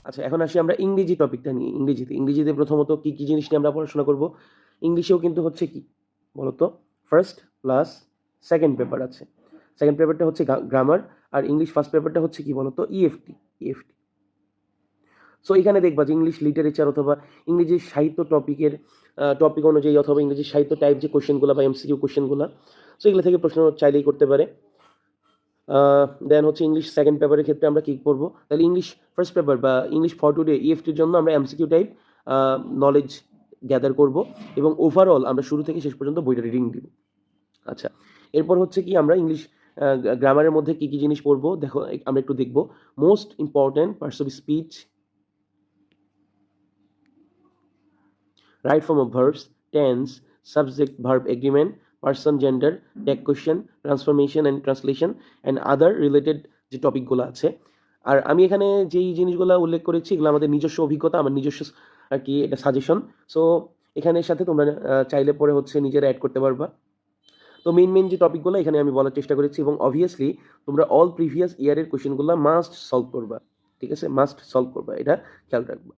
আচ্ছা, এখন আসি আমরা ইংরেজি টপিকটা নিয়ে। ইংরেজিতে প্রথমত কি, কি জিনিস নিয়ে আমরা পড়াশোনা করব? ইংলিশেও কিন্তু হচ্ছে কি বলতো? ফার্স্ট প্লাস সেকেন্ড পেপার আছে। সেকেন্ড পেপারটা হচ্ছে গ্রামার, আর ইংলিশ ফার্স্ট পেপারটা হচ্ছে কি বলতো? ইএফটি। সো এখানে দেখবা যে ইংলিশ লিটারেচার অথবা ইংরেজি সাহিত্য টপিক অনুযায়ী অথবা ইংরেজি সাহিত্য টাইপ যে কোশ্চেনগুলো বা এমসিকিউ কোশ্চেনগুলা, সো এগুলো থেকে প্রশ্ন চাইলেই করতে পারে। দেন হচ্ছে ইংলিশ সেকেন্ড পেপারের ক্ষেত্রে আমরা কি পড়ব? তাহলে ইংলিশ ফার্স্ট পেপার বা ইংলিশ ফর টুডে ইএফটির জন্য আমরা এমসিকিউ টাইপ নলেজ গ্যাদার করব এবং ওভারঅল আমরা শুরু থেকে শেষ পর্যন্ত বইটা রিডিং দিব। আচ্ছা, এরপর হচ্ছে কি আমরা ইংলিশ গ্রামারের মধ্যে কি, কি জিনিস পড়বো? দেখো আমরা একটু দেখব। Most important parts of speech, right form of verbs, tense, subject verb agreement, person gender, tag question, transformation and translation and other related যে টপিকগুলো আছে। আর আমি এখানে যেই জিনিসগুলো উল্লেখ করেছি এগুলো আমাদের নিজস্ব অভিজ্ঞতা, আমার নিজস্ব আর কি এটা সাজেশন। সো এখানের সাথে তোমরা চাইলে পরে হচ্ছে নিজেরা অ্যাড করতে পারবা। তো মেইন যে টপিকগুলো এখানে আমি বলার চেষ্টা করেছি এবং অবভিয়াসলি তোমরা অল প্রিভিয়াস ইয়ারের কোয়েশ্চেনগুলো মাস্ট সলভ করবা। ঠিক আছে? মাস্ট সলভ করবা। এটা খেয়াল রাখবা।